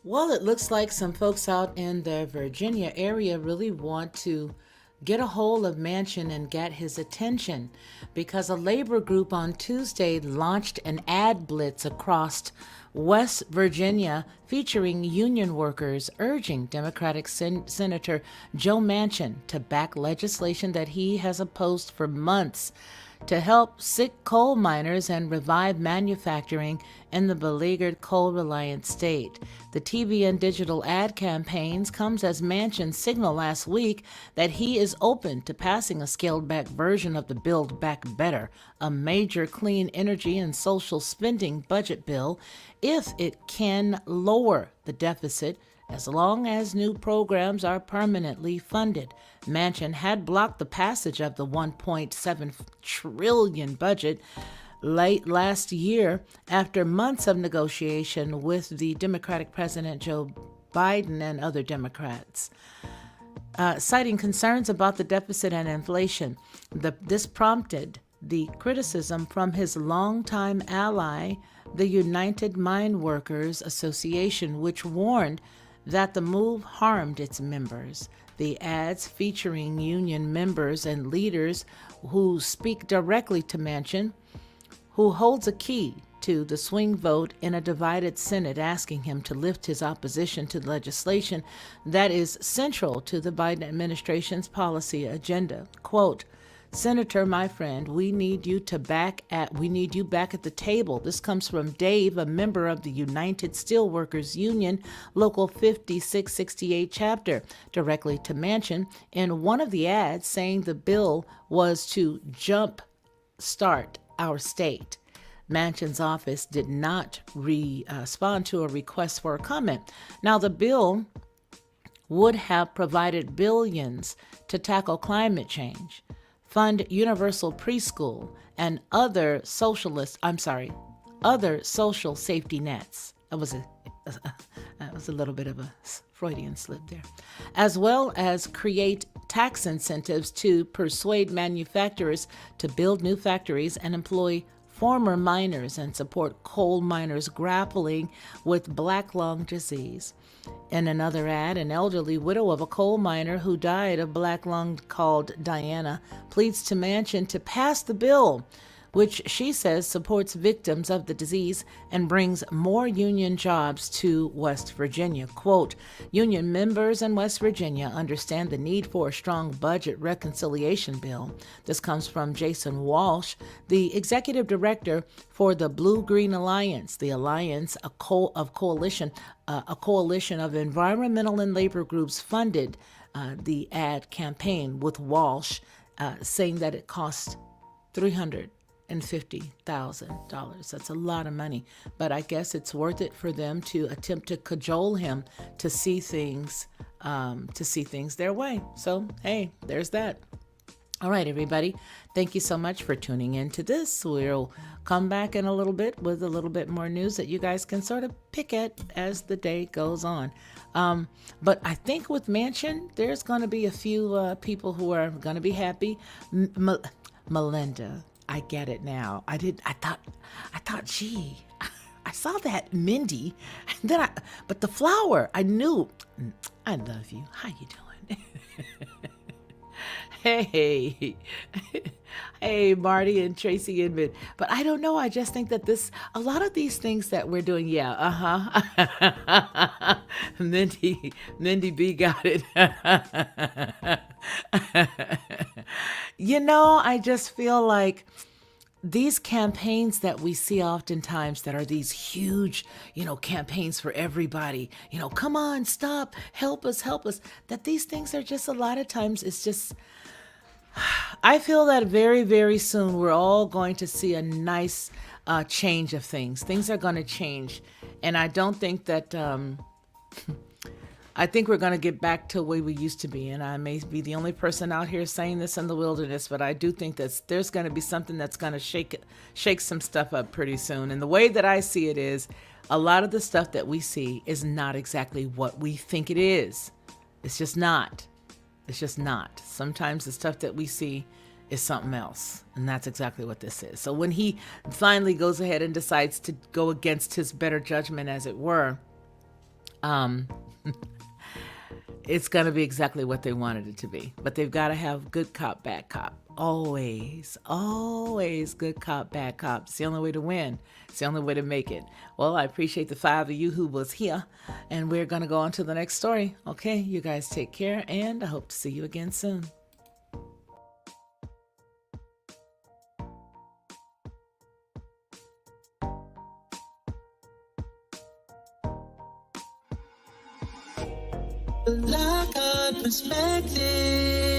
Well, it looks like some folks out in the Virginia area really want to get a hold of Manchin and get his attention because a labor group on Tuesday launched an ad blitz across West Virginia featuring union workers urging Democratic Senator Joe Manchin to back legislation that he has opposed for months to help sick coal miners and revive manufacturing in the beleaguered coal-reliant state. The TV and digital ad campaigns comes as Manchin signaled last week that he is open to passing a scaled-back version of the Build Back Better, a major clean energy and social spending budget bill, if it can lower the deficit as long as new programs are permanently funded. Manchin had blocked the passage of the $1.7 trillion budget late last year after months of negotiation with the Democratic President Joe Biden and other Democrats. Citing concerns about the deficit and inflation, this prompted the criticism from his longtime ally, the United Mine Workers Association, which warned that the move harmed its members. The ads featuring union members and leaders who speak directly to Manchin, who holds a key to the swing vote in a divided Senate, asking him to lift his opposition to legislation that is central to the Biden administration's policy agenda. Quote, Senator, my friend, we need you back at the table. This comes from Dave, a member of the United Steelworkers Union Local 5668 chapter, directly to Manchin in one of the ads saying the bill was to jump start our state. Manchin's office did not respond to a request for a comment. Now, the bill would have provided billions to tackle climate change, fund universal preschool, and other social safety nets. That was a little bit of a Freudian slip there. As well as create tax incentives to persuade manufacturers to build new factories and employ former miners and support coal miners grappling with black lung disease. In another ad, an elderly widow of a coal miner who died of black lung called Diana pleads to Manchin to pass the bill, which she says supports victims of the disease and brings more union jobs to West Virginia. Quote, union members in West Virginia understand the need for a strong budget reconciliation bill. This comes from Jason Walsh, the executive director for the Blue-Green Alliance. The alliance, a coalition of environmental and labor groups, funded the ad campaign, with Walsh saying that it cost $350,000. That's a lot of money, but I guess it's worth it for them to attempt to cajole him to see things their way. So, hey, there's that. All right, everybody. Thank you so much for tuning in to this. We'll come back in a little bit with a little bit more news that you guys can sort of pick at as the day goes on. But I think with Manchin, there's going to be a few people who are going to be happy. Melinda, I get it now. I thought, gee, I saw that Mindy, and then but the flower, I knew. I love you. How you doing? Hey, hey, Marty and Tracy Inman. But I don't know. I just think that a lot of these things that we're doing, Mindy B got it. I just feel like these campaigns that we see oftentimes that are these huge, campaigns for everybody, come on, stop, help us, that these things are just a lot of times, it's just, I feel that very, very soon we're all going to see a nice change of things. Things are going to change. And I don't think that, I think we're going to get back to the way we used to be. And I may be the only person out here saying this in the wilderness, but I do think that there's going to be something that's going to shake some stuff up pretty soon. And the way that I see it is, a lot of the stuff that we see is not exactly what we think it is. It's just not. It's just not. Sometimes the stuff that we see is something else. And that's exactly what this is. So when he finally goes ahead and decides to go against his better judgment, as it were, um, it's going to be exactly what they wanted it to be. But they've got to have good cop, bad cop. Always, always good cop, bad cop. It's the only way to win. It's the only way to make it. Well, I appreciate the 5 of you who was here. And we're going to go on to the next story. Okay, you guys take care, and I hope to see you again soon. Lock on perspective.